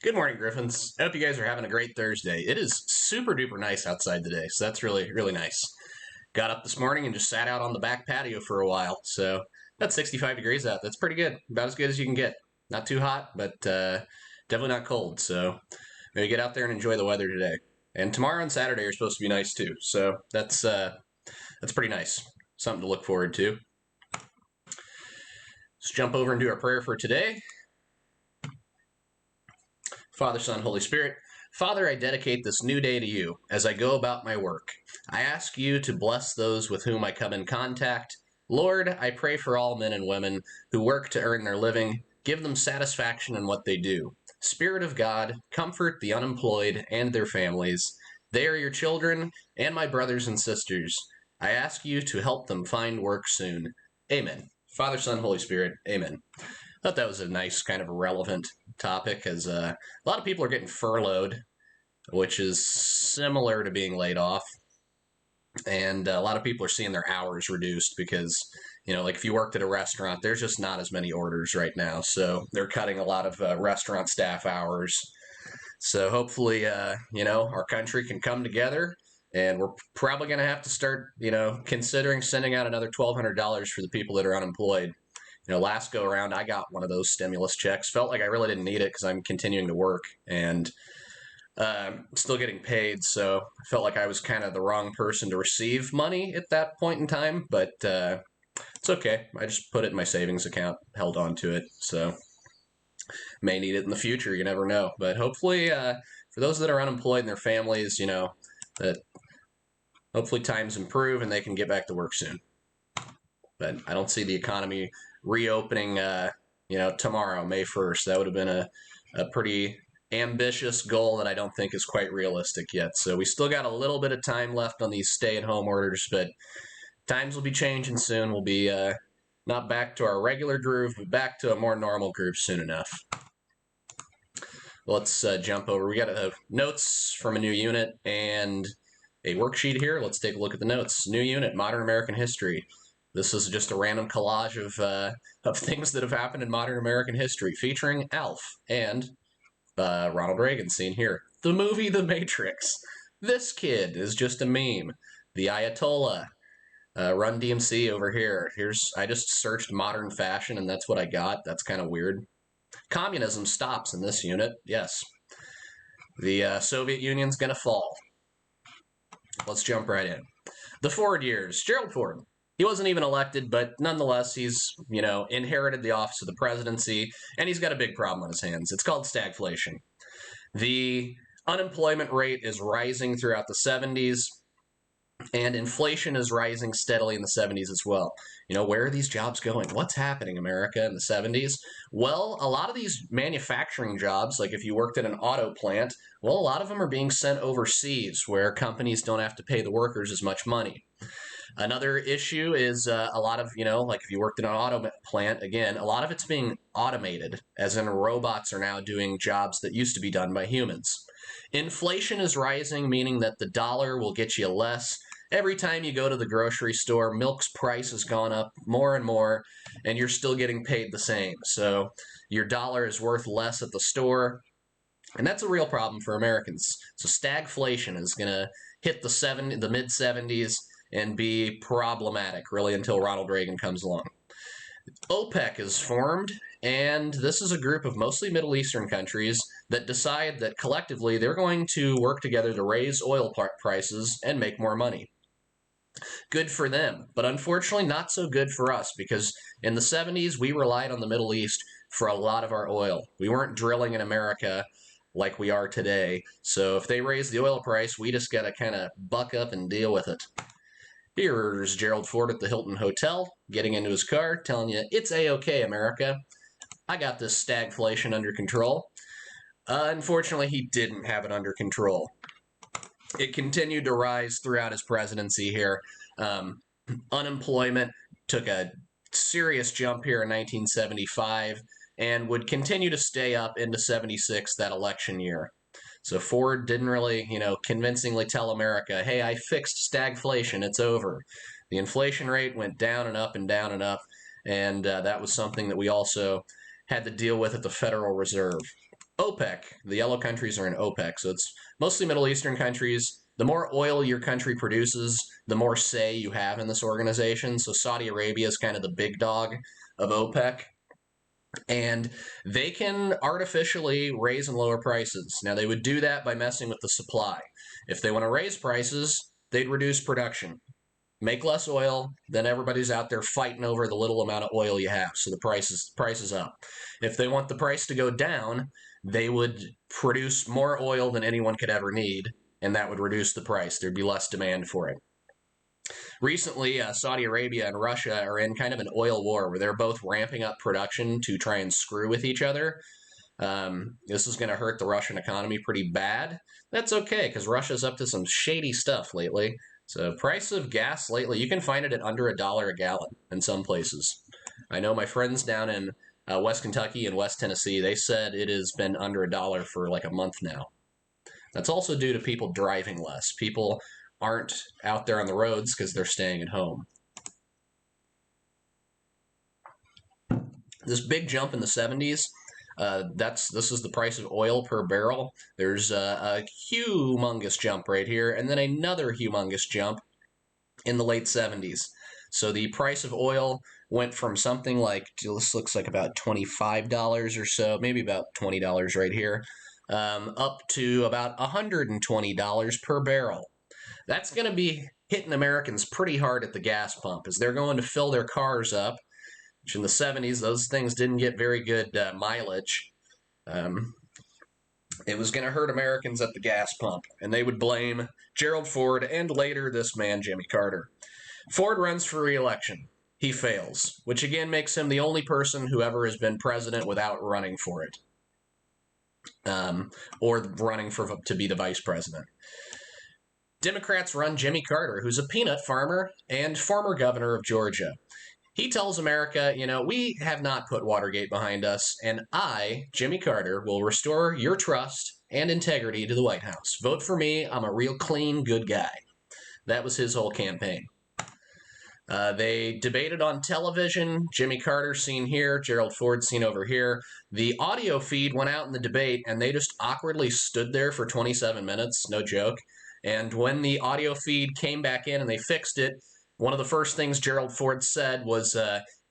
Good morning, Griffins. I hope you guys are having a great Thursday. It is super duper nice outside today, so that's really, really nice. Got up this morning and just sat out on the back patio for a while, so that's 65 degrees out. That's pretty good. About as good as you can get. Not too hot, but definitely not cold, so maybe get out there and enjoy the weather today. And tomorrow and Saturday are supposed to be nice too, so that's pretty nice. Something to look forward to. Let's jump over and do our prayer for today. Father, Son, Holy Spirit. Father, I dedicate this new day to you as I go about my work. I ask you to bless those with whom I come in contact. Lord, I pray for all men and women who work to earn their living. Give them satisfaction in what they do. Spirit of God, comfort the unemployed and their families. They are your children and my brothers and sisters. I ask you to help them find work soon. Amen. Father, Son, Holy Spirit. Amen. I thought that was a nice kind of relevant topic as a lot of people are getting furloughed, which is similar to being laid off. And a lot of people are seeing their hours reduced because, like if you worked at a restaurant, there's just not as many orders right now. So they're cutting a lot of restaurant staff hours. So hopefully, our country can come together. And we're probably going to have to start, considering sending out another $1,200 for the people that are unemployed. Last go around, I got one of those stimulus checks. Felt like I really didn't need it because I'm continuing to work and still getting paid. So I felt like I was kind of the wrong person to receive money at that point in time. But it's okay. I just put it in my savings account, held on to it. So may need it in the future. You never know. But hopefully, for those that are unemployed and their families, that hopefully times improve and they can get back to work soon. But I don't see the economy reopening, tomorrow, May 1st. That would have been a pretty ambitious goal that I don't think is quite realistic yet. So we still got a little bit of time left on these stay-at-home orders, but times will be changing soon. We'll be not back to our regular groove, but back to a more normal groove soon enough. Let's jump over. We got notes from a new unit and a worksheet here. Let's take a look at the notes. New unit, Modern American History. This is just a random collage of things that have happened in modern American history, featuring Alf and Ronald Reagan, seen here. The movie The Matrix. This kid is just a meme. The Ayatollah. Run DMC over here. I just searched modern fashion, and that's what I got. That's kind of weird. Communism stops in this unit. Yes. The Soviet Union's going to fall. Let's jump right in. The Ford years. Gerald Ford. He wasn't even elected, but nonetheless, he's, inherited the office of the presidency, and he's got a big problem on his hands. It's called stagflation. The unemployment rate is rising throughout the 70s, and inflation is rising steadily in the 70s as well. Where are these jobs going? What's happening, America, in the 70s? Well, a lot of these manufacturing jobs, like if you worked at an auto plant, well, a lot of them are being sent overseas where companies don't have to pay the workers as much money. Another issue is a lot of, like if you worked in an auto plant, again, a lot of it's being automated, as in robots are now doing jobs that used to be done by humans. Inflation is rising, meaning that the dollar will get you less. Every time you go to the grocery store, milk's price has gone up more and more, and you're still getting paid the same. So your dollar is worth less at the store, and that's a real problem for Americans. So stagflation is going to hit the mid-70s and be problematic, really, until Ronald Reagan comes along. OPEC is formed, and this is a group of mostly Middle Eastern countries that decide that collectively they're going to work together to raise oil prices and make more money. Good for them, but unfortunately not so good for us, because in the 70s we relied on the Middle East for a lot of our oil. We weren't drilling in America like we are today, so if they raise the oil price, we just got to kind of buck up and deal with it. Here's Gerald Ford at the Hilton Hotel, getting into his car, telling you, it's A-OK, America. I got this stagflation under control. Unfortunately, he didn't have it under control. It continued to rise throughout his presidency here. Unemployment took a serious jump here in 1975 and would continue to stay up into 76, that election year. So Ford didn't really, convincingly tell America, hey, I fixed stagflation, it's over. The inflation rate went down and up and down and up, and that was something that we also had to deal with at the Federal Reserve. OPEC, the yellow countries are in OPEC, so it's mostly Middle Eastern countries. The more oil your country produces, the more say you have in this organization. So Saudi Arabia is kind of the big dog of OPEC, and they can artificially raise and lower prices. Now, they would do that by messing with the supply. If they want to raise prices, they'd reduce production, make less oil, then everybody's out there fighting over the little amount of oil you have, so the price is up. If they want the price to go down, they would produce more oil than anyone could ever need, and that would reduce the price. There'd be less demand for it. Recently, Saudi Arabia and Russia are in kind of an oil war where they're both ramping up production to try and screw with each other. This is going to hurt the Russian economy pretty bad. That's okay, because Russia's up to some shady stuff lately. So price of gas lately, you can find it at under $1 a gallon in some places. I know my friends down in West Kentucky and West Tennessee, they said it has been under $1 for like a month now. That's also due to people driving less. People aren't out there on the roads because they're staying at home. This big jump in the 70s, this is the price of oil per barrel. There's a humongous jump right here, and then another humongous jump in the late 70s. So the price of oil went from something like, this looks like about $25 or so, maybe about $20 right here, up to about $120 per barrel. That's going to be hitting Americans pretty hard at the gas pump as they're going to fill their cars up, which in the 70s, those things didn't get very good mileage. It was going to hurt Americans at the gas pump, and they would blame Gerald Ford and later this man, Jimmy Carter. Ford runs for re-election. He fails, which again makes him the only person who ever has been president without running for it, or running to be the vice president. Democrats run Jimmy Carter, who's a peanut farmer and former governor of Georgia. He tells America, we have not put Watergate behind us, and I, Jimmy Carter, will restore your trust and integrity to the White House. Vote for me. I'm a real clean, good guy. That was his whole campaign. They debated on television. Jimmy Carter seen here, Gerald Ford seen over here. The audio feed went out in the debate, and they just awkwardly stood there for 27 minutes, no joke. And when the audio feed came back in and they fixed it, one of the first things Gerald Ford said was,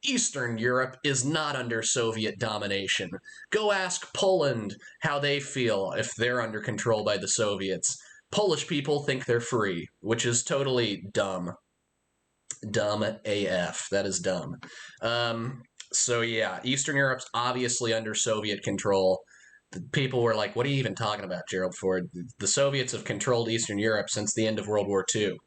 Eastern Europe is not under Soviet domination. Go ask Poland how they feel if they're under control by the Soviets. Polish people think they're free, which is totally dumb. Dumb AF. That is dumb. So yeah, Eastern Europe's obviously under Soviet control. People were like, what are you even talking about, Gerald Ford? The Soviets have controlled Eastern Europe since the end of World War II.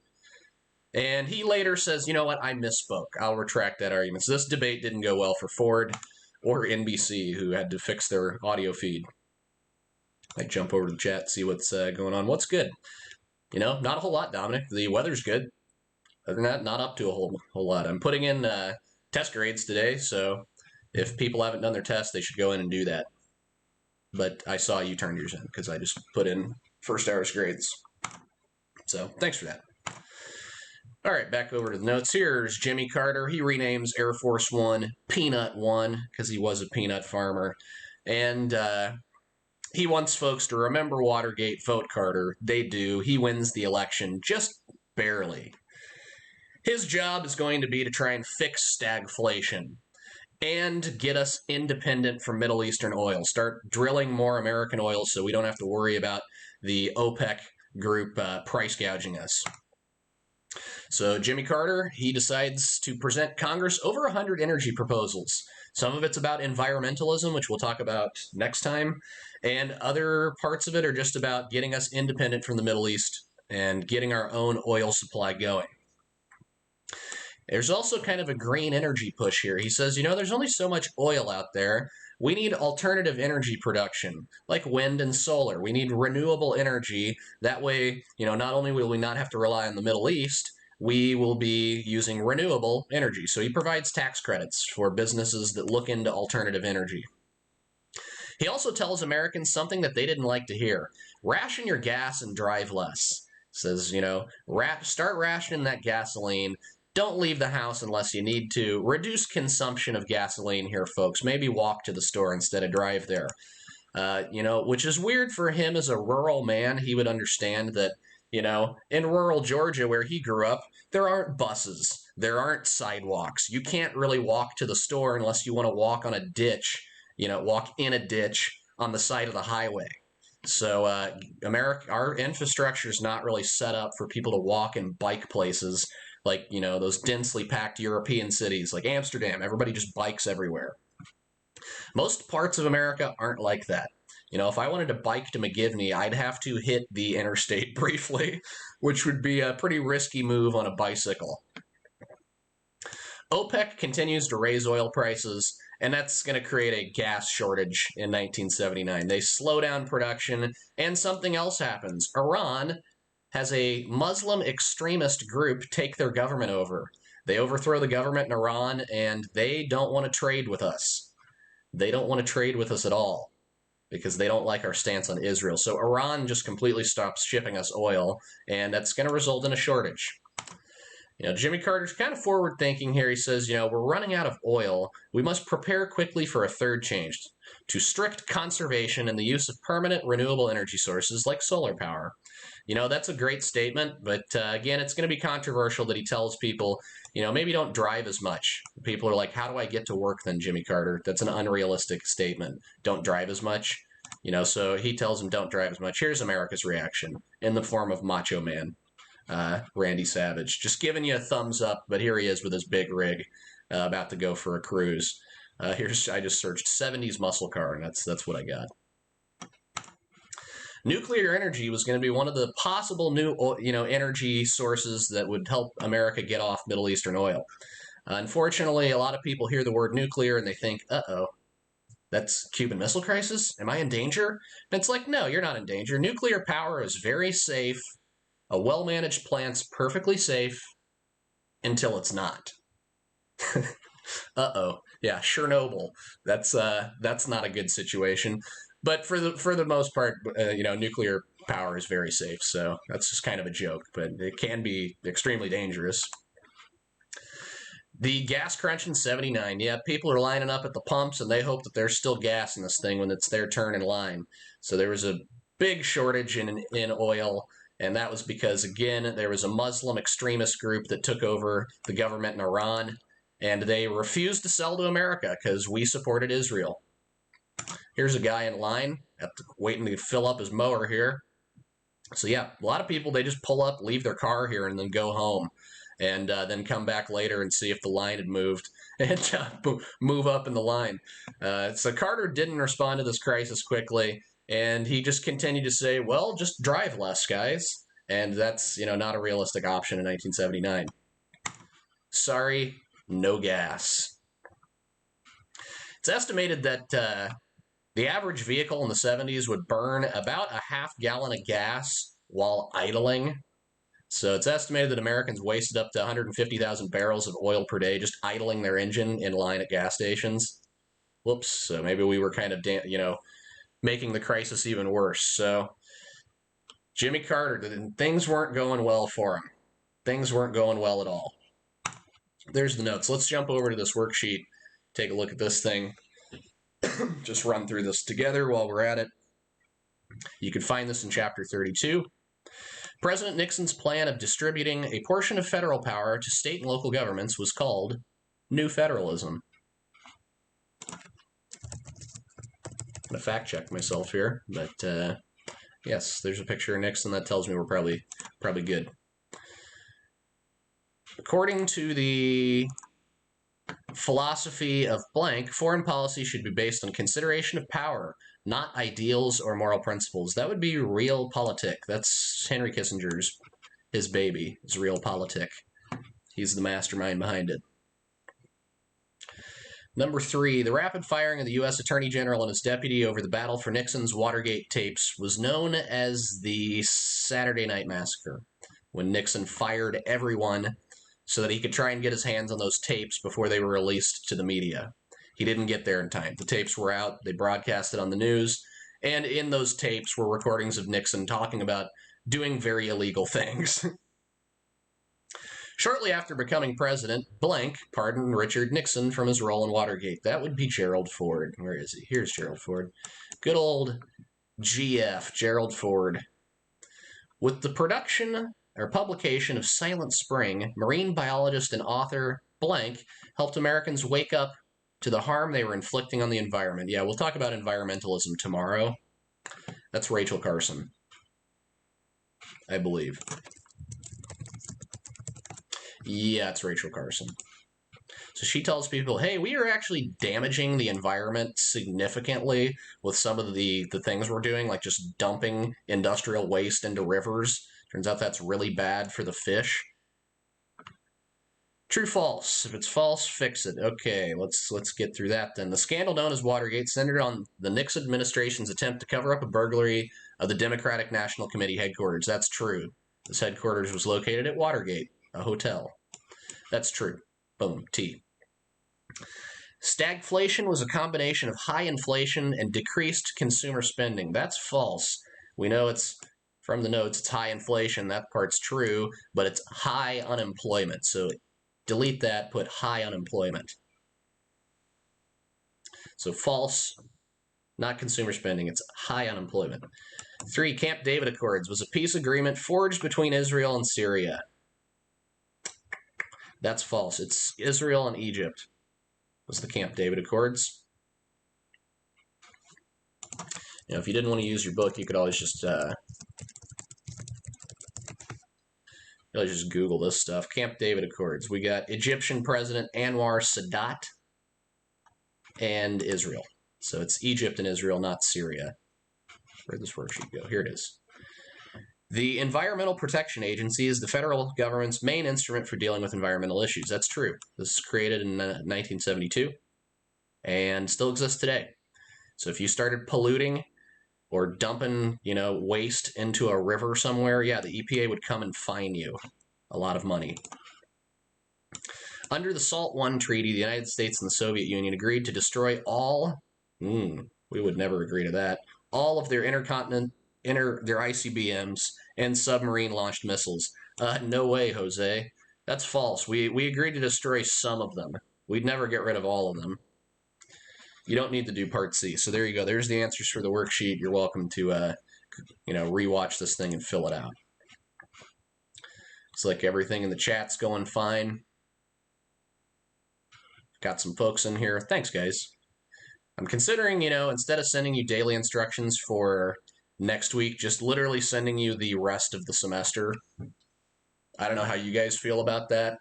And he later says, you know what, I misspoke. I'll retract that argument. So this debate didn't go well for Ford or NBC, who had to fix their audio feed. I jump over to the chat, see what's going on. What's good? Not a whole lot, Dominic. The weather's good. Other than that, not up to a whole lot. I'm putting in test grades today, so if people haven't done their test, they should go in and do that. But I saw you turned yours in because I just put in first hour's grades. So thanks for that. All right, back over to the notes. Here's Jimmy Carter. He renames Air Force One Peanut One because he was a peanut farmer. And he wants folks to remember Watergate, vote Carter. They do. He wins the election just barely. His job is going to be to try and fix stagflation and get us independent from Middle Eastern oil. Start drilling more American oil so we don't have to worry about the OPEC group price gouging us. So Jimmy Carter, he decides to present Congress over 100 energy proposals. Some of it's about environmentalism, which we'll talk about next time, and other parts of it are just about getting us independent from the Middle East and getting our own oil supply going. There's also kind of a green energy push here. He says, there's only so much oil out there. We need alternative energy production, like wind and solar. We need renewable energy. That way, not only will we not have to rely on the Middle East, we will be using renewable energy. So he provides tax credits for businesses that look into alternative energy. He also tells Americans something that they didn't like to hear. Ration your gas and drive less. Says, start rationing that gasoline. Don't leave the house unless you need to. Reduce consumption of gasoline here, folks. Maybe walk to the store instead of drive there. Which is weird for him as a rural man. He would understand that, in rural Georgia where he grew up, there aren't buses, there aren't sidewalks. You can't really walk to the store unless you want to walk on a ditch, walk in a ditch on the side of the highway. So America, our infrastructure is not really set up for people to walk and bike places like, those densely packed European cities like Amsterdam. Everybody just bikes everywhere. Most parts of America aren't like that. If I wanted to bike to McGivney, I'd have to hit the interstate briefly, which would be a pretty risky move on a bicycle. OPEC continues to raise oil prices, and that's going to create a gas shortage in 1979. They slow down production, and something else happens. Iran has a Muslim extremist group take their government over. They overthrow the government in Iran, and they don't want to trade with us. They don't want to trade with us at all because they don't like our stance on Israel. So Iran just completely stops shipping us oil, and that's going to result in a shortage. Jimmy Carter's kind of forward thinking here. He says, we're running out of oil. We must prepare quickly for a third change to strict conservation and the use of permanent renewable energy sources like solar power. That's a great statement, but again, it's going to be controversial that he tells people, maybe don't drive as much. People are like, how do I get to work then, Jimmy Carter? That's an unrealistic statement. Don't drive as much. So he tells them don't drive as much. Here's America's reaction in the form of Macho Man. Randy Savage, just giving you a thumbs up, but here he is with his big rig, about to go for a cruise. I just searched 70s muscle car, and that's what I got. Nuclear energy was going to be one of the possible new, energy sources that would help America get off Middle Eastern oil. Unfortunately, a lot of people hear the word nuclear and they think, uh-oh, that's Cuban Missile Crisis? Am I in danger? And it's like, no, you're not in danger. Nuclear power is very safe. A well-managed plant's perfectly safe until it's not. Uh-oh. Yeah, Chernobyl. That's not a good situation. But for the most part, nuclear power is very safe. So that's just kind of a joke, but it can be extremely dangerous. The gas crunch in 79. Yeah, people are lining up at the pumps and they hope that there's still gas in this thing when it's their turn in line. So there was a big shortage in oil. And that was because, again, there was a Muslim extremist group that took over the government in Iran, and they refused to sell to America because we supported Israel. Here's a guy in line waiting to fill up his mower here. So, yeah, a lot of people, they just pull up, leave their car here, and then go home, and then come back later and see if the line had moved and move up in the line. So Carter didn't respond to this crisis quickly. And he just continued to say, well, just drive less, guys. And that's, not a realistic option in 1979. Sorry, no gas. It's estimated that the average vehicle in the 70s would burn about a half gallon of gas while idling. So it's estimated that Americans wasted up to 150,000 barrels of oil per day just idling their engine in line at gas stations. Whoops. So maybe we were kind of, making the crisis even worse. So Jimmy Carter, things weren't going well for him. Things weren't going well at all. There's the notes. Let's jump over to this worksheet, take a look at this thing, just run through this together while we're at it. You can find this in Chapter 32. President Nixon's plan of distributing a portion of federal power to state and local governments was called New Federalism. I'm going to fact check myself here, but yes, there's a picture of Nixon that tells me we're probably good. According to the philosophy of blank, foreign policy should be based on consideration of power, not ideals or moral principles. That would be realpolitik. That's Henry Kissinger's, his baby, is realpolitik. He's the mastermind behind it. Number 3, the rapid firing of the U.S. Attorney General and his deputy over the battle for Nixon's Watergate tapes was known as the Saturday Night Massacre, when Nixon fired everyone so that he could try and get his hands on those tapes before they were released to the media. He didn't get there in time. The tapes were out. They broadcast it on the news. And in those tapes were recordings of Nixon talking about doing very illegal things. Shortly after becoming president, blank pardoned Richard Nixon from his role in Watergate. That would be Gerald Ford. Where is he? Here's Gerald Ford. Good old GF, Gerald Ford. With the production or publication of Silent Spring, marine biologist and author blank helped Americans wake up to the harm they were inflicting on the environment. Yeah, we'll talk about environmentalism tomorrow. That's Rachel Carson, I believe. Yeah, it's Rachel Carson. So she tells people, hey, we are actually damaging the environment significantly with some of the things we're doing, like just dumping industrial waste into rivers. Turns out that's really bad for the fish. True, false. If it's false, fix it. Okay, let's get through that then. The scandal known as Watergate centered on the Nixon administration's attempt to cover up a burglary of the Democratic National Committee headquarters. That's true. This headquarters was located at Watergate, a hotel. That's true. Boom. T. Stagflation was a combination of high inflation and decreased consumer spending. That's false. We know it's from the notes, it's high inflation. That part's true, but it's high unemployment. So delete that, put high unemployment. So false, not consumer spending, it's high unemployment. 3, Camp David Accords was a peace agreement forged between Israel and Syria. That's false. It's Israel and Egypt was the Camp David Accords. You know, if you didn't want to use your book, you could always just Google this stuff. Camp David Accords. We got Egyptian President Anwar Sadat and Israel. So it's Egypt and Israel, not Syria. Where'd this worksheet go? Here it is. The Environmental Protection Agency is the federal government's main instrument for dealing with environmental issues. That's true. This was created in 1972 and still exists today. So if you started polluting or dumping, waste into a river somewhere, yeah, the EPA would come and fine you a lot of money. Under the SALT I Treaty, the United States and the Soviet Union agreed to destroy all, we would never agree to that, all of their their ICBMs and submarine-launched missiles. No way, Jose. That's false. We agreed to destroy some of them. We'd never get rid of all of them. You don't need to do Part C. So there you go. There's the answers for the worksheet. You're welcome to, rewatch this thing and fill it out. Looks like everything in the chat's going fine. Got some folks in here. Thanks, guys. I'm considering, instead of sending you daily instructions for next week, just literally sending you the rest of the semester. I don't know how you guys feel about that,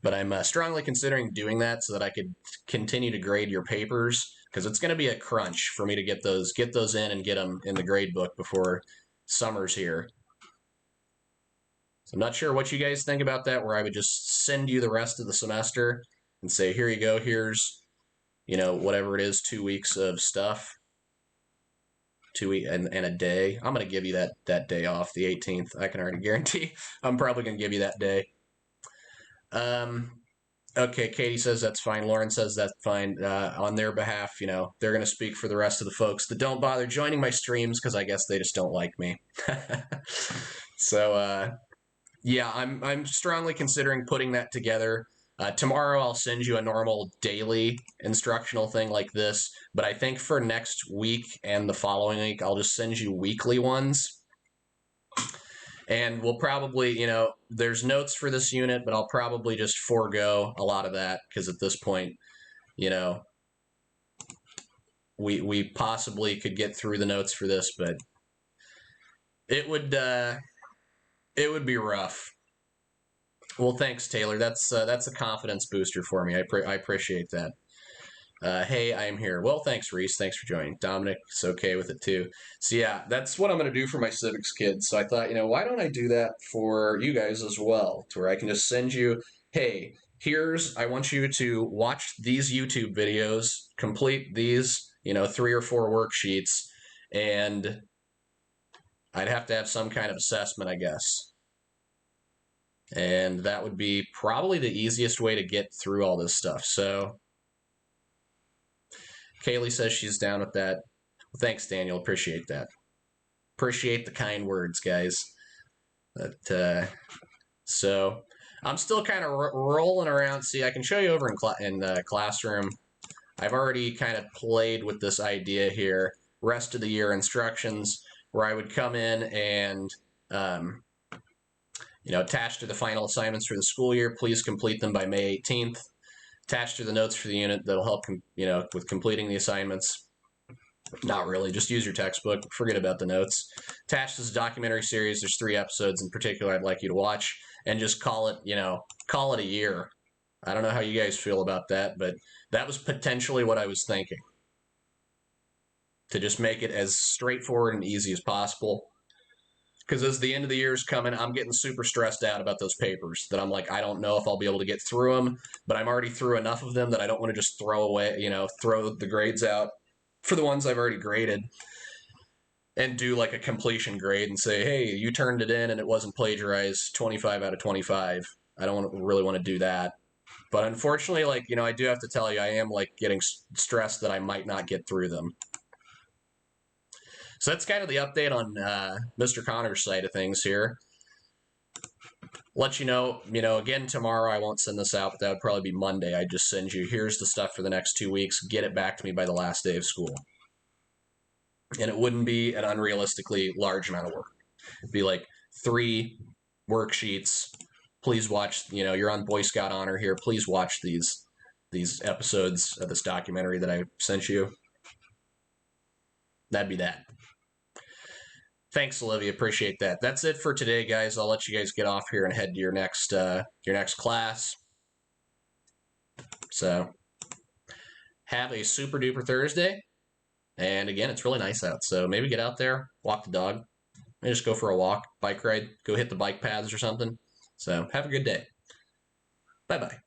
but I'm strongly considering doing that so that I could continue to grade your papers, because it's going to be a crunch for me to get those in and get them in the grade book before summer's here. So I'm not sure what you guys think about that, where I would just send you the rest of the semester and say, here you go, here's, whatever it is, 2 weeks of stuff. 2 weeks and a day. I'm going to give you that day off, the 18th. I can already guarantee I'm probably going to give you that day. Okay, Katie says that's fine. Lauren says that's fine. On their behalf, they're going to speak for the rest of the folks that don't bother joining my streams because I guess they just don't like me. So, yeah, I'm strongly considering putting that together. Tomorrow I'll send you a normal daily instructional thing like this, but I think for next week and the following week, I'll just send you weekly ones. And we'll probably, there's notes for this unit, but I'll probably just forego a lot of that because at this point, we possibly could get through the notes for this, but it would be rough. Well, thanks, Taylor. That's a confidence booster for me. I appreciate that. Hey, I am here. Well, thanks, Reese. Thanks for joining. Dominic's okay with it too. So yeah, that's what I'm going to do for my civics kids. So I thought, why don't I do that for you guys as well, to where I can just send you, hey, I want you to watch these YouTube videos, complete these, 3 or 4 worksheets, and I'd have to have some kind of assessment, I guess. And that would be probably the easiest way to get through all this stuff. So Kaylee says she's down with that. Well, thanks, Daniel. Appreciate that. Appreciate the kind words, guys. So I'm still kind of rolling around. See, I can show you over in the classroom. I've already kind of played with this idea here, rest of the year instructions, where I would come in and, attached to the final assignments for the school year, please complete them by May 18th. Attached to the notes for the unit that'll help, with completing the assignments. Not really, just use your textbook, forget about the notes. Attached is a documentary series, there's 3 episodes in particular I'd like you to watch, and just call it a year. I don't know how you guys feel about that, but that was potentially what I was thinking. To just make it as straightforward and easy as possible. Because as the end of the year is coming, I'm getting super stressed out about those papers that I'm like, I don't know if I'll be able to get through them, but I'm already through enough of them that I don't want to just throw the grades out for the ones I've already graded and do like a completion grade and say, hey, you turned it in and it wasn't plagiarized, 25 out of 25. I don't really want to do that. But unfortunately, I do have to tell you, I am getting stressed that I might not get through them. So that's kind of the update on Mr. Connor's side of things here. Let you know, again, tomorrow I won't send this out, but that would probably be Monday. I'd just send you, here's the stuff for the next 2 weeks. Get it back to me by the last day of school. And it wouldn't be an unrealistically large amount of work. It'd be like 3 worksheets. Please watch, you're on Boy Scout honor here. Please watch these episodes of this documentary that I sent you. That'd be that. Thanks, Olivia. Appreciate that. That's it for today, guys. I'll let you guys get off here and head to your next class. So have a super duper Thursday. And again, it's really nice out. So maybe get out there, walk the dog, maybe just go for a walk, bike ride, go hit the bike paths or something. So have a good day. Bye-bye.